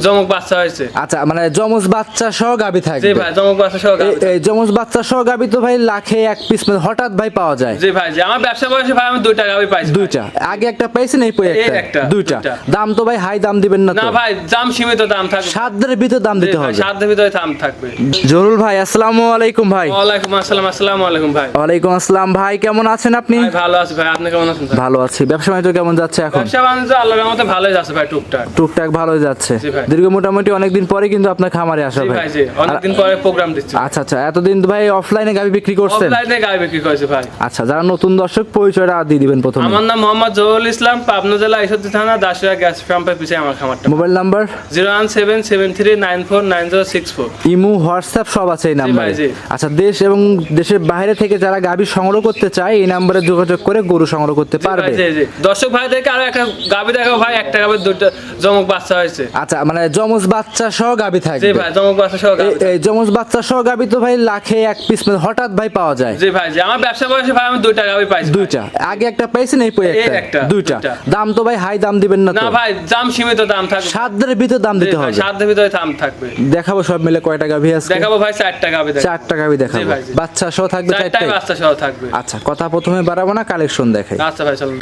জমক বাচ্চা হয়েছে। আচ্ছা মানে জমজ বাচ্চা সহ গাবি থাকবে? জি ভাই, জমক বাচ্চা সহ গাবি। এই জমজ বাচ্চা সহ গাবি তো ভাই লাখে এক পিস হঠাৎ ভাই পাওয়া যায়। জি ভাই, যে আমার ব্যবসা বয়সে ভাই আমি দুইটা গাবি পাইছি। দুইটা আগে একটা পাইছেন, এই পরে একটা, দুইটা। দাম তো ভাই হাই দাম দিবেন না তো? না ভাই, দাম সীমিত দাম থাকবে, সাধ্যের ভিতরে দাম দিতে হবে। সাধ্যের ভিতরে দাম থাকবে। জহুরুল ভাই আসসালামু আলাইকুম ভাই। ওয়ালাইকুম আসসালাম। আসসালামু আলাইকুম ভাই। ওয়ালাইকুম আসসালাম ভাই, কেমন আছেন আপনি? ভাই ভালো আছি ভাই, আপনি কেমন আছেন? ভালো আছি। ব্যবসা বাণিজ্য কেমন যাচ্ছে এখন? ব্যবসা বাণিজ্য আল্লাহর রহমতে ভালোই যাচ্ছে ভাই, টুকটাক টুকটাক ভালোই যাচ্ছে। জি ভাই। দীর্ঘ মোটামুটি অনেকদিন পরে কিন্তু আপনার খামারে আসা জি ভাই। ভাই, জি অনেকদিন পরে প্রোগ্রাম দিচ্ছি। আচ্ছা আচ্ছা, এতদিন তো ভাই অফলাইনে গাবি বিক্রি করছেন? অফলাইনে গাবি বিক্রি করেছে ভাই। আচ্ছা, যারা নতুন দর্শক পরিচয়টা দিয়ে দিবেন প্রথমে। আমার নাম মোহাম্মদ জহুরুল ইসলাম, পাবনা জেলা ঈশ্বরদী থানা দাসুয়া গ্যাস পাম্পের পিছে আমার খামারটা। Mobile number 01773949064। ইমো হোয়াটসঅ্যাপ সব আছে এই নাম্বারে। জি। আচ্ছা, দেশ এবং দেশের বাইরে থেকে যারা গাবি সংগ্রহ করতে চায় এই নাম্বারে যোগাযোগ করে গরু সংগ্রহ করতে পারবে। জি জি, দর্শক ভাইদেরকে আরো একটা গাবি দেখাবো ভাই, একটা গাবির দুটো জমক বাচ্চা হয়েছে। আচ্ছা মানে জমজ বাচ্চা সহ গাবি থাকবে? জি ভাই, জমক বাচ্চা সহ গাবি। এই জমজ বাচ্চা সহ গাবি তো ভাই লাখে এক পিস হঠাৎ ভাই পাওয়া যায়। জি ভাই, যে আমার ব্যবসা বয়সে ভাই আমি দুইটা গাবি পাইছি। দুইটা আগে একটা পাইছেন, এই পরে একটা, দুইটা। দাম তো ভাই হাই দাম দিবেন না তো? না ভাই, দাম সীমিত দাম থাকবে, সাধ্যের ভিতরে দাম দিতে হবে। সাধ্যের ভিতরে দাম থাকবে। দেখাবো সব মিলে কয়টা গাভী আছে? দেখাবো ভাই চারটা গাবি দেখাবো। চারটা গাভী দেখাবো। ভাই, জি। বাচ্চা সহ থাকবে চারটা চারটাই? বাচ্চা সহ থাকবে। আচ্ছা, কথা প্রথমে বাড়াবো না, কালেকশন দেখাই। আচ্ছা ভাই চলুন।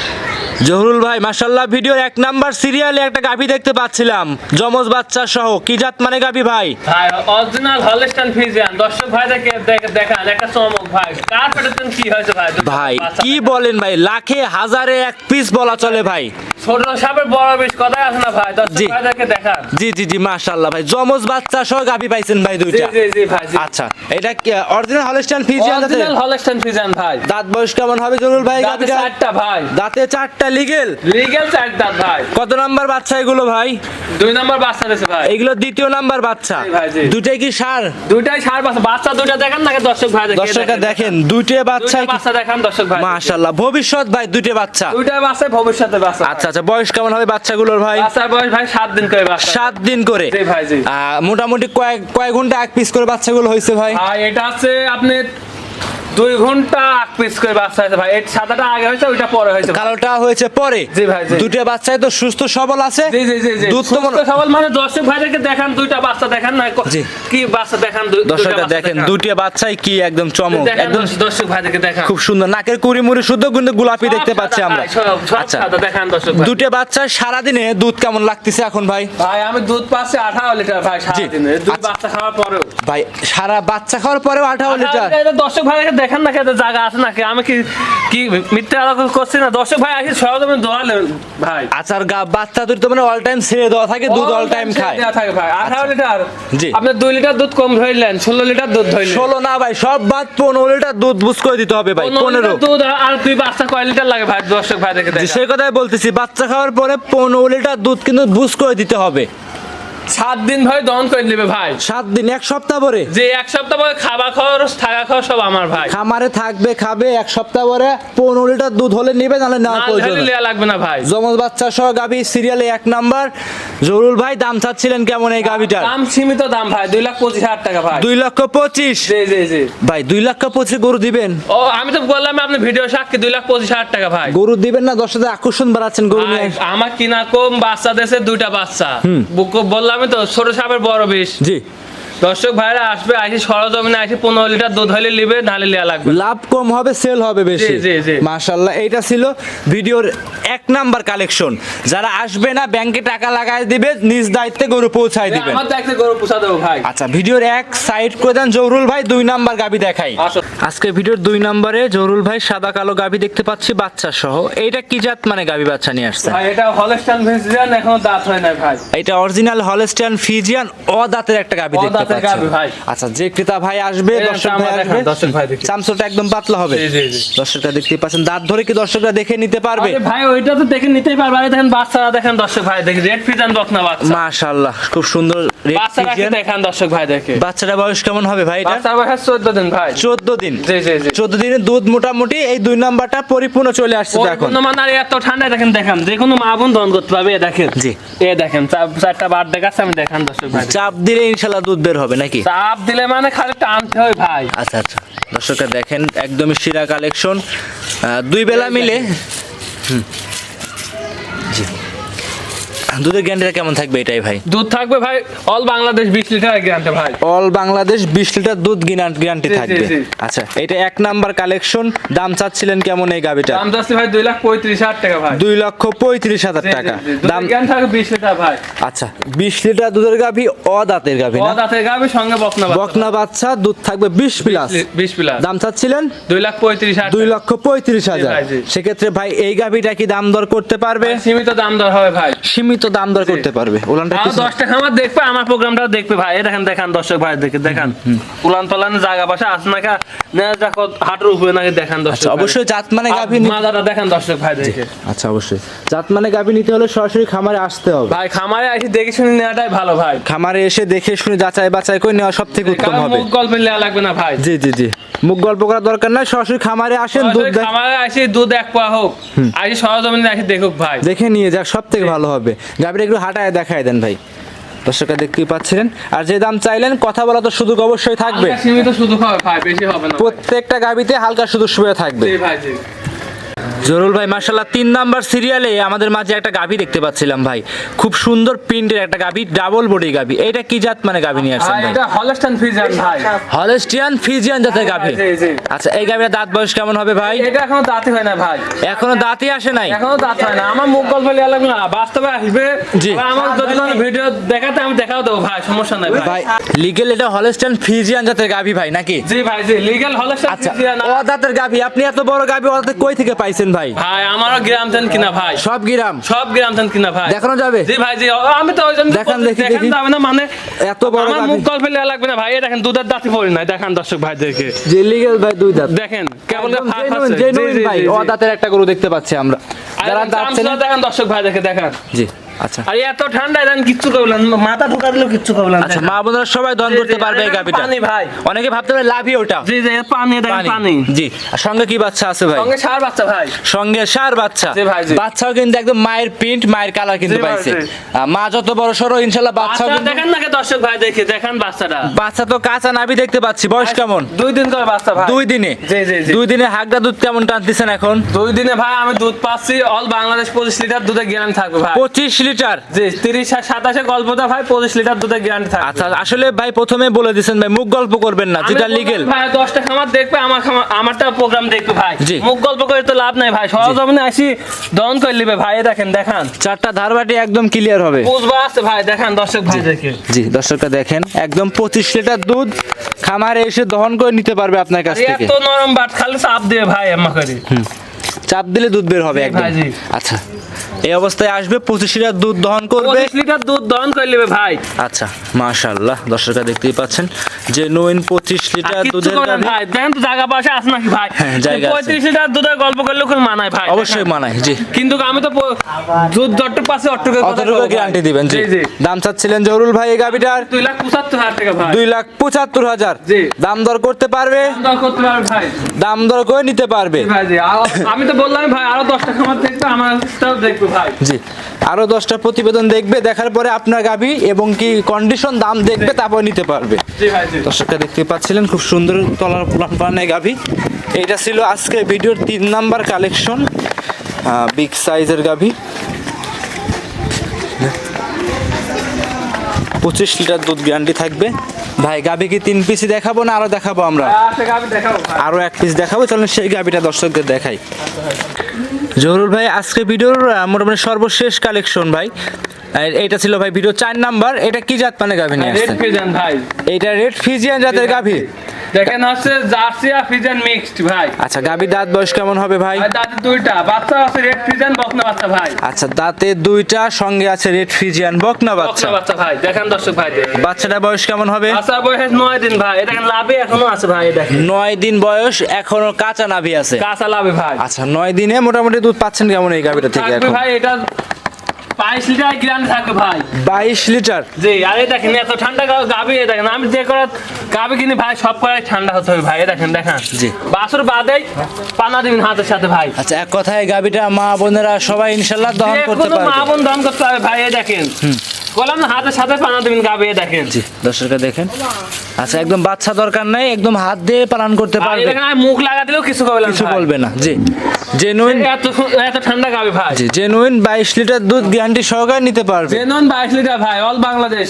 জহুরুল ভাই মাশাআল্লাহ, ভিডিওর এক নাম্বার সিরিয়ালে একটা গাভী দেখতে পাচ্ছিলাম জমজ বাচ্চা সহ। কি জাত মানে গাভী ভাই? ভাই অরিজিনাল হলস্টাইন ফ্রিজিয়ান। দর্শক ভাইদেরকে দেখান একটা চমক ভাই। কার পেটেন কি হয়েছে ভাই? ভাই কি বলেন ভাই, লাখে হাজারে এক পিস বলা চলে ভাই। ছোট সাপের বড় বিষ কথা আছে না ভাই, দর্শক জি। ভাইদেরকে দেখান। জি জি জি, মাশাআল্লাহ ভাই, জমজ বাচ্চা সহ গাভী পাইছেন ভাই জি দুইটা? জি জি ভাই, জি। আচ্ছা, এটা কি original Holstein Friesian? Original Holstein Friesian ভাই। দাঁত বয়স কেমন হবে জহুরুল ভাই দাঁতে গাভীটা? চারটা ভাই। দাঁতে চারটা লিগেল? লিগ্যাল চার দাঁত ভাই। কত নাম্বার বাচ্চা এগুলো ভাই? 2 নাম্বার বাচ্চা দিয়েছে ভাই। এগুলো দ্বিতীয় নাম্বার বাচ্চা? জি ভাই, জি। দুটাই কি সার? দুইটাই সার বাচ্চা। বাচ্চা দুইটা দেখান না দর্শক ভাইদেরকে। দর্শকরা দেখেন দুইটা বাচ্চা। দুইটা বাচ্চা দেখান দর্শক ভাই। মাশাআল্লাহ, ভবিষ্যৎ ভাই দুইটা বাচ্চা। দুইটা বাচ্চা ভবিষ্যতে বাচ্চা। আচ্ছা আচ্ছা, বয়স কেমন হবে বাচ্চাগুলোর ভাই? বাচ্চার বয়স ভাই 7 দিন করে বাচ্চা। 7 দিন করে? জি ভাই, জি। মোটামুটি কয় ঘন্টা এক পিস করে বাচ্চাগুলো হয়েছে ভাই? ভাই এটা হচ্ছে আপনি 2 ঘন্টা 8 পিস করে বাচ্চা হয়েছে ভাই। এই সাদাটা আগে হয়েছে, ওইটা পরে হয়েছে। কালোটা হয়েছে পরে? জি ভাই, জি। দুইটা বাচ্চাই তো সুস্থ সবল আছে? জি জি জি জি, দুধ তো সুস্থ সবল মানে দর্শক ভাইদেরকে দেখান দুইটা বাচ্চা দেখান না। জি। কি বাচ্চা দেখান? দর্শকরা দেখেন দুইটা বাচ্চাই কি একদম চমক, একদম দর্শক ভাইদেরকে দেখান। খুব সুন্দর। নাকের কুড়ি মুড়ি শুদ্ধ কিন্তু গোলাপি দেখতে পাচ্ছি আমরা। আচ্ছা দেখান দর্শক ভাই। দুটো বাচ্চা সারাদিনে দুধ কেমন লাগতেছে এখন ভাই? ভাই আমি দুধ পাচ্ছি 18 লিটার ভাই সারাদিনে। দুধ আচ্ছা। বাচ্চা খাওয়ার পরেও ভাই সারা বাচ্চা খাওয়ার পরেও 18 লিটার? দর্শক ভাইকে দেখেন না, খেতে জায়গা আছে নাকি? আমি কি কি মিথ্যা কথা করছি না? দর্শক ভাই আসি সরজমিনে দোয়ালেন ভাই। আচ্ছা, আর বাচ্চা দুধ তো মানে অল টাইম ছেড়ে দেওয়া থাকে, দুধ অল টাইম খায়? দেয়া থাকে ভাই। 18 লিটার। জি। আপনি 2 লিটার দুধ কম ধরলেন, 16 লিটার দুধ ধরলেন। 16 না ভাই, সব বাদ 15 লিটার দুধ বুঝ করে দিতে হবে ভাই। 15 দুধ। আর তুই বাচ্চা কয় লিটার লাগে ভাই? দর্শক ভাই দেখে সেই কথাই বলতেছি, বাচ্চা খাওয়ার পরে 15 লিটার দুধ কিন্তু বুঝ করে দিতে হবে। 7 দিন ভাই দহন করে নেবে ভাই। 7 দিন, এক সপ্তাহ পরে? যে এক সপ্তাহ পরে খাওয়া খরচ থাকা খরচ সব আমার ভাই। খামারে থাকবে, খাবে, এক সপ্তাহ পরে 15 লিটার দুধ হলে নিবে, নাহলে নেওয়ার প্রয়োজন নেই। লিয়া লাগবে না ভাই। জমজ বাচ্চা সহ গাভী সিরিয়ালে 1 নাম্বার। জহুরুল ভাই দাম চাচ্ছিলেন কেমন এই গাভীটার? দাম সীমিত দাম ভাই, 2,25,000 টাকা ভাই। 2,25,000? জি জি জি ভাই 2,25,000 গরু দিবেন? ও আমি তো বললাম আপনি ভিডিও সাক্ষী 2,25,000 টাকা ভাই। গরু দিবেন না? দর্শকদের আকর্ষণ বাড়াচ্ছেন গরু নিয়ে। ভাই, আমার কিনা কম বাচ্চা দেশে দুইটা বাচ্চা। বললাম তো ছোট সাপের বড় বিষ। জি। দর্শক ভাইরা আসবে, আসি সরজমিনে আসি 15 লিটার দুধ হলে নিবে, নাহলে লিয়া লাগবে। লাভ কম হবে, সেল হবে বেশি। জি, জি, জি। মাশাআল্লাহ, এইটা ছিল ভিডিওর 1 নাম্বার কালেকশন। যারা আসবে না ব্যাংকে টাকা লাগায় দিবে, নিজ দায়িত্বে গরু পৌঁছায় দিবেন। আমার দেখতে গরু পোষা দেবো ভাই। আচ্ছা, ভিডিওর এক সাইড করে দেন জহুরুল ভাই, 2 নাম্বার গাভী দেখাই। আসো। আজকে ভিডিওর 2 নম্বরে জহুরুল ভাই সাদা কালো গাভী দেখতে পাচ্ছি বাচ্চা সহ। এইটা কি জাত মানে গাভী বাচ্চা নিয়ে আসছে? ভাই এটা হলস্টাইন ফ্রিজিয়ান, এখনো দাঁত হয় নাই ভাই। এটা অরিজিনাল হলস্টাইন ফ্রিজিয়ান অদাঁতের একটা গাভী দেখতে অদাঁতের পাচ্ছি গাভী ভাই। আচ্ছা, যে ক্রেতা ভাই আসবে, দর্শক ভাই আসবে, দর্শক ভাই দেখে চামচটা একদম পাতলা হবে। জি জি জি। দর্শকরা দেখতে পাচ্ছেন, দাঁত ধরে কি দর্শকরা দেখে নিতে পারবে? আরে ভাই ওইটা তো দেখে নিতেই পারবে। আরে দেখেন বাচ্চারা দেখেন দর্শক ভাই দেখে, রেড ফ্রিজিয়ান বকনা বাচ্চা। মাশাআল্লাহ, খুব সুন্দর রেড বাচ্চারা ফ্রিজিয়ান। দেখেন দর্শক ভাই দেখে। বাচ্চাটা বয়স কেমন হবে ভাই এটা? বাচ্চার বয়স 14 দিন ভাই। 14 দিন? জি জি জি। 14 দিনে দুধ মোটামুটি এই 2 নাম্বারটা পরিপূর্ণ চলে আসছে তো এখন। পরিপূর্ণ মানে আর এত ঠান্ডায় দেখেন দেখান, যে কোনো মা বোন দহন করতে পারবে। এ দেখেন। জি। এ দেখেন চারটা বার দেখাচ্ছে, আমি দেখান দর্শক ভাই। চাপ দিলে ইনশাআল্লাহ দুধ বের হবে নাকি? চাপ দিলে মানে খালি টানতে হয় ভাই। আচ্ছা আচ্ছা, দর্শকরা দেখেন একদমই সেরা কালেকশন, 2 বেলা মিলে। জি। দুধের গ্যারান্টিটা কেমন থাকবে এটাই ভাই? দুধ থাকবে ভাই অল বাংলাদেশ 20 লিটার গ্যারান্টি ভাই। অল বাংলাদেশ 20 লিটার দুধ গ্যারান্টি জি, জি, থাকবে। জি। আচ্ছা, এটা 1 নাম্বার কালেকশন। দাম চাচ্ছিলেন কেমন এই গাবিটা? দাম যাচ্ছে ভাই 2,35,000 টাকা ভাই। 2,35,000 টাকা দাম। দাম থাকবে 20 লিটার ভাই। আচ্ছা, 20 লিটার দুধের গাভি, অদাঁতের গাভি না? দাঁতের গাবে সঙ্গে বকনা বাচ্চা। বকনা বাচ্চা, দুধ থাকবে 20 প্লাস। 20 প্লাস। দাম চাচ্ছিলেন 2,35,000 2,35,000। জি ভাই, জি। সেক্ষেত্রে ভাই এই গাভিটা কি দাম দর করতে পারবে? সীমিত দাম দর হবে ভাই। সীমিত দাম দর করতে পারবে। উলানটা আর কিছু 10 টাকা আমার দেখবে, আমার প্রোগ্রামটা দেখবে ভাই। এই দেখেন দেখান দর্শক ভাই, দেখান উলান পালান জায়গা পাশে আছে নাকি না, দেখো হাঁটুর উপরে নাকি দেখান দর্শক আচ্ছা, ভাই। অবশ্যই জাত মানে গাভি মাদাটা দেখান দর্শক ভাই দেখে। আচ্ছা, অবশ্যই জাত মানে গাভি নিতে হলে সরাসরি খামারে আসতে হবে। ভাই খামারে এসে দেখে শুনে নেওয়াটাই ভালো ভাই। খামারে এসে দেখে শুনে যাচাই বাছাই করে নেওয়া সব থেকে উত্তম কারণ হবে। মুখ গল্পে নেওয়া লাগবে না ভাই। জি জি জি, মুখ গল্প করার দরকার নাই, সরাসরি খামারে আসেন, দুধ সরাসরি খামারে এসে দুধ এক পোয়া হোক, আজকে সরজমিনে এসে দেখুক ভাই। দেখে নিয়ে যাক, সব থেকে ভালো হবে। গাভিটা একটু হাঁটায় দেখায় দেন ভাই, দর্শকরা দেখতেই পাচ্ছিলেন। আর যে দাম চাইলেন, কথা বলা তো সুযোগ অবশ্যই থাকবে। হালকা সীমিত সুযোগ হবে ভাই, বেশি হবে না ভাই। প্রত্যেকটা গাভিতে হালকা সুযোগ সুবিধা থাকবে। জি ভাই, জি। জরুল ভাই, মাশাআল্লাহ 3 নাম্বার সিরিয়ালে আমাদের মাঝে একটা গাভি দেখতে পাচ্ছিলাম ভাই, খুব সুন্দর প্রিন্টের একটা গাভি, ডাবল বডি গাভি। এটা কি জাত মানে গাভি নিয়ে আসছেন ভাই ভাই? এটা হলস্টাইন ফ্রিজিয়ান ভাই। হলস্টিয়ান ফ্রিজিয়ান জাতের গাভি। জি, জি। আচ্ছা, এই গাভির দাঁত বয়স কেমন হবে ভাই? এটা এখনো দাঁতই হয় না ভাই। এখনো দাঁতই আসে নাই? এখনো দাঁত হয় না। আমার মুখ গল্প নেওয়া লাগবে না, বাস্তবে আসবে। জি। আবার আমার যদি কোনো ভিডিও দেখাতে আমি দেখাও দেবো ভাই, সমস্যা নাই ভাই। ভাই লিগেল এটা হলস্টিয়ান ফ্রিজিয়ান জাতের গাভি ভাই নাকি? জি ভাই, জি লিগ্যাল হলস্টাইন আচ্ছা, ফ্রিজিয়ান। ও দাঁতের গাভি, আপনি এত বড় গাভি ওদের কই থেকে পাইছেন ভাই? ভাই আমারও গ্রাম দেন কিনা ভাই, সব গ্রাম সব গ্রাম দেন কিনা ভাই। দেখানো যাবে? জি ভাই, জি। আমি তো ওই জন্য দেখান, দেখি, দেখান দেখি। যাবে না মানে, এত বড় আমার গাভি। মুখ গল্প নেওয়া লাগবে না ভাই। এই দেখেন দুধের দাঁতই পড়ি নাই, দেখান দর্শক ভাই দেখে। যে লিগেল ভাই, দুই দাঁত দেখেন কেমন জেনুইন ভাই, ও দাঁতের একটা গরু দেখতে পাচ্ছি আমরা। যারা দাঁত চেনে, দেখেন দর্শক ভাই দেখে দেখান। জি আচ্ছা আর এত ঠান্ডা দেন কিচ্ছু করবেন, মাথা ঢুকা দিলেও কিচ্ছু করবেন। আচ্ছা, মা বোনেরা সবাই দহন করতে পারবে এই গাভিটা? পানি ভাই, অনেকে ভাবতে পারে লাভই ওটা। জি জি পানি, দেখেন পানি। জি, আর সঙ্গে কি বাচ্চা আছে ভাই? সঙ্গে ষাঁড় বাচ্চা ভাই। সঙ্গে ষাঁড় বাচ্চা। জি ভাই, জি। বাচ্চাও কিন্তু একদম মায়ের প্রিন্ট, মায়ের কালার কিন্তু জি ভাই, পাইছে। জি। মা যত বড় সরো ইনশাআল্লাহ বাচ্চাও বাচ্চা কিন্তু। দেখেন নাকি দর্শক ভাই দেখে, দেখেন বাচ্চাটা। বাচ্চা তো কাঁচা নাভি দেখতে পাচ্ছি। বয়স কেমন? 2 দিন করে বাচ্চা ভাই। 2 দিনে? জি জি জি। 2 দিনে হাগদা দুধ কেমন টানতেছেন এখন? 2 দিনে ভাই আমি দুধ পাচ্ছি অল বাংলাদেশ 25 লিটার দুধের গ্যারান্টি থাকবে ভাই। 25 লিটার? জি 30 আর 27 গল্পটা ভাই 25 লিটার দুধের গ্যারান্টি থাকবে। আচ্ছা, আসলে ভাই প্রথমে বলে দিয়েছেন ভাই, মুখ গল্প করবেন না, যেটা লিগেল। ভাই 10টা খামার দেখবে, আমারটা প্রোগ্রাম দেখবে ভাই। জি। মুখ গল্প করে তো লাভ নাই ভাই, সরজমিনে আসি দহন করে নিবে ভাই। এই দেখেন দেখান, চারটা ধারবাটি একদম ক্লিয়ার হবে। বুঝবা আছে ভাই, দেখান দর্শক ভাই দেখে। জি, দর্শকরা দেখেন, একদম 25 লিটার দুধ খামারে এসে দহন করে নিতে পারবে আপনার কাছ থেকে। এত নরম বাট, খালি চাপ দিয়ে ভাই এমা করে। চাপ দিলে দুধ বের হবে জি একদম। ভাই, জি। আচ্ছা, এই অবস্থায় আসবে, 25 লিটার দুধ দহন করবে। 25 লিটার দুধ দহন করে নিবে ভাই। আচ্ছা, মাশাআল্লাহ, দর্শকরা দেখতেই পাচ্ছেন যে 25 আর লিটার কিচ্ছু দুধের করেন গাভী। ভাই, দেখেন তো জায়গা পাশে আছে নাকি ভাই? হ্যাঁ, জায়গা আছে। 35 লিটার দুধের গল্প করলে কোন মানায় ভাই? অবশ্যই দেখেন। মানায়, জি। কিন্তু আমি তো দুধ যতটুকু পাচ্ছি অতটুকু অতটুকু গ্যারান্টি দিবেন। জি। জি। দাম চাচ্ছিলেন জহুরুল ভাই এই গাভীটার 2,75,000 টাকা ভাই। 2,75,000। জি। দাম দর করতে পারবে? দর করতে পারবে ভাই। দাম দর করে নিতে পারবে। জি ভাই, জি। আমি তো বললাম ভাই আরো 10টা খামার দেখবে, আমারটাও দেখবে ভাই। জি, আরো 10টা প্রতিবেদন দেখবে, দেখার পরে আপনার গাভী এবং কি কন্ডিশন দাম দেখবে, তারপর নিতে পারবে। জি ভাই, জি। দর্শকরা দেখতে পাচ্ছিলেন খুব সুন্দর তলার প্লানের গাভী। এইটা ছিল আজকে ভিডিওর 3 নাম্বার কালেকশন, বিগ সাইজের গাভী। 25 লিটার দুধ গ্যারান্টি থাকবে। ভাই গাভী কি 3 পিসই দেখাবো না আরো দেখাবো আমরা? আচ্ছা গাবি দেখাবো ভাই। আরো 1 পিস দেখাবো, চলেন সেই গাভীটা দর্শকদের দেখাই। জহুরুল ভাই, আজকে ভিডিওর মোটামুটি সর্বশেষ কালেকশন ভাই। আর এইটা ছিল ভাই ভিডিও 4 নাম্বার। এটা কি জাত মানে গাভী নিয়ে রেড আসছেন? ফিজিয়ান ভাই। এইটা রেড ফিজিয়ান জাতের গাভী। দেখেন হচ্ছে জার্সি আর ফিজিয়ান মিক্সড ভাই। আচ্ছা, গাভীর দাঁত বয়স কেমন হবে ভাই? আর দাঁতে দুইটা বাচ্চা আছে, রেড ফিজিয়ান বকনা বাচ্চা ভাই। আচ্ছা, দাঁতে 2টা, সঙ্গে আছে রেড ফিজিয়ান বকনা বাচ্চা। বকনা বাচ্চা ভাই, দেখেন দর্শক ভাই দেখেন। বাচ্চাটা বয়স কেমন হবে? বাচ্চার বয়স 9 দিন ভাই। দেখেন লাভে এখনো আছে ভাই, এই দেখেন 9 দিন বয়স, এখনো কাঁচা নাভি আছে। কাঁচা লাভে ভাই। আচ্ছা, 9 দিনে মোটামুটি দুধ পাচ্ছেন কেমন এই গাভীটা থেকে থাকবে এখন? ভাই এটা 22 লিটার গ্যারান্টি থাকবে ভাই। 22 লিটার? জি। আরে দেখেন এত ঠান্ডা গাবি, দেখেন আমি যে করা গাবি কিনি ভাই সব করাই ঠান্ডা হতে হবে ভাই। এই দেখেন দেখান, জি। বাছুর বাদেই পানা দিবেন হাতের সাথে ভাই। আচ্ছা, এক কথায় গাভীটা মা বোনেরা সবাই ইনশাআল্লাহ দহন করতে কোনো মা পারবে। বোন দহন করতে পারবে ভাই। এই দেখেন বললাম না, হাতের সাথে পানা দিবেন গাবি। এই দেখেন জি, দর্শকরা দেখেন আচ্ছা, একদম বাচ্চা দরকার নাই, একদম হাত দিয়ে পালন করতে ভাই পারবে, দেখেন আমি মুখ লাগা দিলেও কিছু হবে না কিছু ভাই। বলবে না। জি, জেনুইন, এত এত ঠান্ডা গাবি ভাই, জি জেনুইন 22 লিটার দুধ গ্যারান্টি সহকারে নিতে পারবে। জেনন 22 লিটার ভাই, অল বাংলাদেশ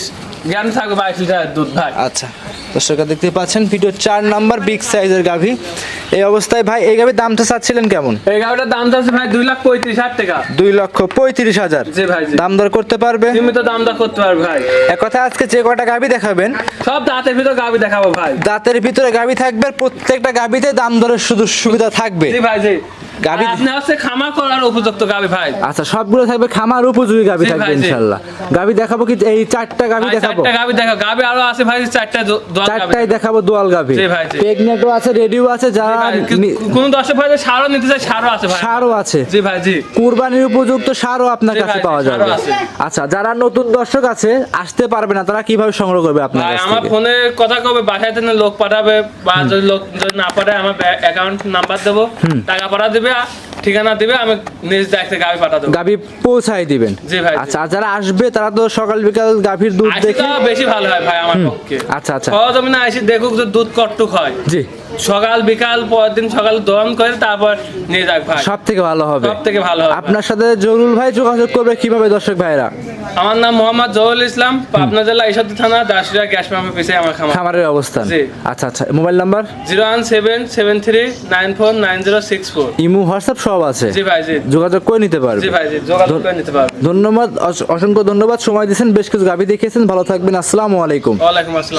জ্ঞান থাকবে 22 লিটার দুধ ভাই। আচ্ছা দর্শকরা দেখতে পাচ্ছেন ভিডিও 4 নাম্বার বিগ সাইজের গাভী। এই অবস্থায় ভাই এই গাভীর দামটা চাচ্ছিলেন কেমন? এই গাবিটার দাম যাচ্ছে ভাই 2,35,000 টাকা। 2,35,000। জি ভাই, জি। দাম দর করতে পারবে? সীমিত দাম দর করতে পারবে ভাই। এক কথা আজকে যে কয়টা গাভী দেখাবেন সব দাঁতের ভিতর গাবি দেখাবো ভাই। দাঁতের ভিতরে গাভী থাকবে, আর প্রত্যেকটা গাভীতে দাম দরের শুধু সুবিধা থাকবে। জি ভাই, জি। গাভী- আর আপনি হচ্ছে খামার করার উপযুক্ত গাবি ভাই। আচ্ছা, সবগুলো থাকবে খামার উপযোগী গাভী জি থাকবে ভাই, জি। ইনশাআল্লাহ। গাভী দেখাবো কি এই 4টা গাভী ভাই, দেখাবো? 4টা গাবি দেখাবো, গাবি আরো আছে ভাই, 4টা দোয়াল গাবি। 4টাই দেখাবো দোয়াল গাভী। জি ভাই, জি। প্রেগনেন্টও আছে, রেডিও আছে, যারা কোন দর্শক ভাই সারও নিতে চাই, সারও আছে ভাই। সারও আছে। জি ভাই, জি। কুরবানির উপযুক্ত সারও আপনার জি কাছে ভাই, পাওয়া সারও যাবে। আছে। আচ্ছা, যারা নতুন দর্শক আছে আসতে পারবে না, তারা কিভাবে সংগ্রহ করবে আপনার ভাই কাছ আমার থেকে? ফোনে কথা কবে, বাসায় থেকে লোক পাঠাবে, বা যদি লোক যদি না পাঠায় আমার অ্যাকাউন্ট নাম্বার দেবো, টাকা পাঠা দিবে, ঠিকানা দিবে, আমি নিজ দায়িত্বে গাবি পাঠা দেবো। গাভী পৌঁছাই দিবেন। জি ভাই, জি। আচ্ছা, আর যারা আসবে তারা তো সকাল বিকাল গাভীর দুধ আইসি দেখে। তো বেশি ভালো হয় ভাই আমার পক্ষে। আচ্ছা আচ্ছা, সহজমিনে আইসি দেখুক যে দুধ কটটুক হয়, জি সকাল বিকাল পরের দিন সকাল দহন করে তারপর নিয়ে যাক ভাই, সব থেকে ভালো হবে। সব থেকে ভালো হবে। আপনার সাথে জরুল ভাই যোগাযোগ করবে কিভাবে দর্শক ভাইরা? আমার নাম মোহাম্মদ জহুরুল ইসলাম, পাবনা জেলা ঈশ্বরদী থানা দাসুরিয়া গ্যাস পাম্পের পিছিয়ে আমার খামার। খামারের অবস্থান। জি। আচ্ছা আচ্ছা, মোবাইল নাম্বার? 01773949064। ইমো হোয়াটসঅ্যাপ সব আছে। জি ভাই, জি। যোগাযোগ করে নিতে পারবে। জি ভাই, জি। যোগাযোগ করে নিতে পারবেন। ধন্যবাদ, অসংখ্য ধন্যবাদ, সময় দিয়েছেন, বেশ কিছু গাভী দেখিয়েছেন। ভালো থাকবেন, আসসালামু আলাইকুম। ওয়ালাইকুম আসসালাম।